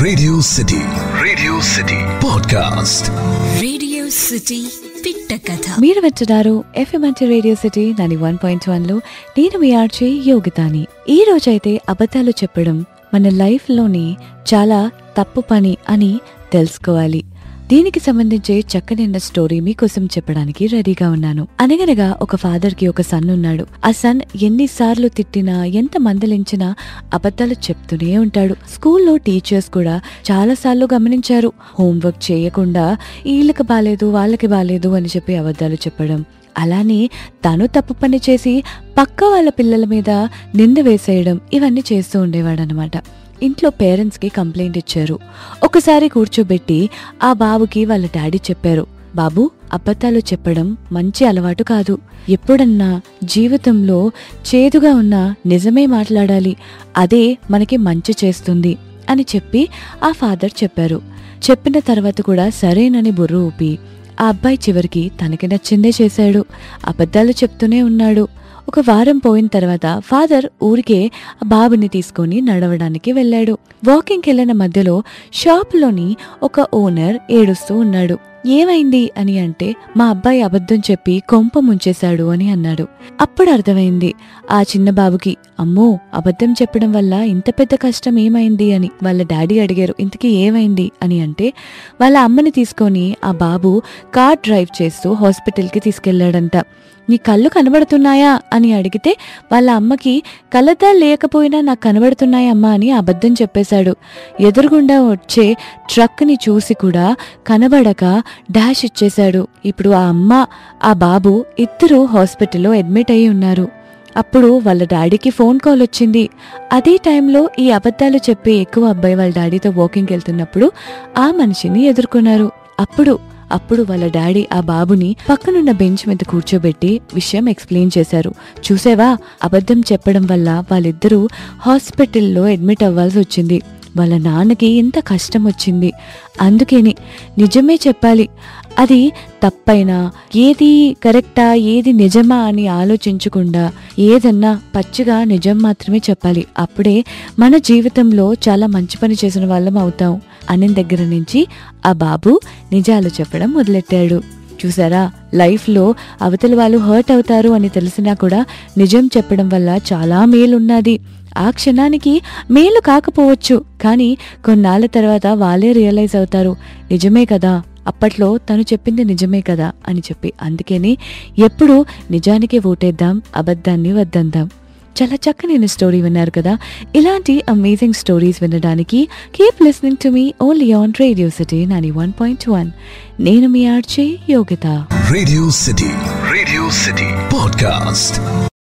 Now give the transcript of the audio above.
Radio City podcast. Radio city పిట్ట కథ. మీరు వింటున్నారు FM రేడియో సిటీ 91.1లో. నేను మీ ఆర్జే యోగితాని. ఈ రోజైతే అబద్ధాలు చెప్పడం మన లైఫ్ లోని చాలా తప్పు పని అని తెలుసుకోవాలి. దీనికి సంబంధించి చక్కనైన స్టోరీ మీకోసం చెప్పడానికి రెడీగా ఉన్నాను. అనగనగా ఒక ఫాదర్ కి ఒక సన్ ఉన్నాడు. ఆ సన్ ఎన్నిసార్లు తిట్టినా, ఎంత మందలించినా అబద్ధాలు చెప్తూనే ఉంటాడు. స్కూల్లో టీచర్స్ కూడా చాలా సార్లు గమనించారు. హోంవర్క్ చేయకుండా వీళ్ళకి బాలేదు, వాళ్ళకి బాలేదు అని చెప్పి అబద్ధాలు చెప్పడం, అలానే తను తప్పు పని చేసి పక్క వాళ్ళ పిల్లల మీద నింద వేసేయడం, ఇవన్నీ చేస్తూ ఉండేవాడనమాట. ఇంట్లో పేరెంట్స్ కి కంప్లైంట్ ఇచ్చారు. ఒకసారి కూర్చోబెట్టి ఆ బాబుకి వాళ్ళ డాడీ చెప్పారు, బాబు, అబద్ధాలు చెప్పడం మంచి అలవాటు కాదు. ఎప్పుడన్నా జీవితంలో చేదుగా ఉన్నా నిజమే మాట్లాడాలి, అదే మనకి మంచి చేస్తుంది అని చెప్పి ఆ ఫాదర్ చెప్పారు. చెప్పిన తర్వాత కూడా సరేనని బుర్ర ఊపి ఆ అబ్బాయి చివరికి తనకి నచ్చిందే చేశాడు. అబద్ధాలు చెప్తూనే ఉన్నాడు. ఒక వారం పోయిన తర్వాత ఫాదర్ ఊరికే ఆ బాబుని తీసుకొని నడవడానికి వెళ్ళాడు. వాకింగ్కి వెళ్ళిన మధ్యలో షాప్లోని ఒక ఓనర్ ఏడుస్తూ ఉన్నాడు. ఏమైంది అని అంటే, మా అబ్బాయి అబద్ధం చెప్పి కొంప ముంచేశాడు అని అన్నాడు. అప్పుడు అర్థమైంది ఆ చిన్న బాబుకి, అమ్మో, అబద్ధం చెప్పడం వల్ల ఇంత పెద్ద కష్టం ఏమైంది అని. వాళ్ళ డాడీ అడిగారు, ఇంతకీ ఏమైంది అని అంటే, వాళ్ళ అమ్మని తీసుకొని ఆ బాబు కార్ డ్రైవ్ చేస్తూ హాస్పిటల్కి తీసుకెళ్లాడంట. నీ కళ్ళు కనబడుతున్నాయా అని అడిగితే వాళ్ళ అమ్మకి కళ్ళద్దాలు లేకపోయినా నాకు కనబడుతున్నాయమ్మా అని అబద్ధం చెప్పేశాడు. ఎదురుగుండా వచ్చే ట్రక్ని చూసి కూడా కనబడక డాష్ ఇచ్చేశాడు. ఇప్పుడు ఆ అమ్మ, ఆ బాబు ఇద్దరు హాస్పిటల్లో అడ్మిట్ అయి ఉన్నారు. అప్పుడు వాళ్ళ డాడీకి ఫోన్ కాల్ వచ్చింది. అదే టైంలో ఈ అబద్ధాలు చెప్పే ఎక్కువ అబ్బాయి వాళ్ళ డాడీతో వాకింగ్కి వెళ్తున్నప్పుడు ఆ మనిషిని ఎదుర్కొన్నారు. అప్పుడు వాళ్ళ డాడీ ఆ బాబుని పక్కనున్న బెంచ్ మీద కూర్చోబెట్టి విషయం ఎక్స్ప్లెయిన్ చేశారు. చూసావా, అబద్ధం చెప్పడం వల్ల వాళ్ళిద్దరూ హాస్పిటల్లో అడ్మిట్ అవ్వాల్సి వచ్చింది. వాళ్ళ నాన్నకి ఎంత కష్టం వచ్చింది. అందుకని నిజమే చెప్పాలి. అది తప్పైనా, ఏది కరెక్టా, ఏది నిజమా అని ఆలోచించకుండా ఏదన్నా పచ్చిగా నిజం మాత్రమే చెప్పాలి. అప్పుడే మన జీవితంలో చాలా మంచి పని చేసిన వాళ్ళం అవుతాం అన్న దగ్గర నుంచి ఆ బాబు నిజాలు చెప్పడం మొదలెట్టాడు. చూసారా, లైఫ్లో అవతల వాళ్ళు హర్ట్ అవుతారు అని తెలిసినా కూడా నిజం చెప్పడం వల్ల చాలా మేలున్నది. ఆ క్షణానికి మేలు కాకపోవచ్చు, కానీ కొన్నాళ్ళ తర్వాత వాళ్ళే రియలైజ్ అవుతారు, నిజమే కదా, అప్పట్లో తను చెప్పింది నిజమే కదా అని చెప్పి. అందుకని ఎప్పుడు నిజానికి ఓటేద్దాం, అబద్ధాన్ని వద్దందాం. చాలా చక్కనైన స్టోరీ విన్నారు కదా. ఇలాంటి అమేజింగ్ స్టోరీస్ వినడానికి కీప్ లిస్నింగ్ టు మీ ఓన్లీ ఆన్ రేడియో సిటీ 91.1. నేను మీ RJ Yogita. Radio City podcast.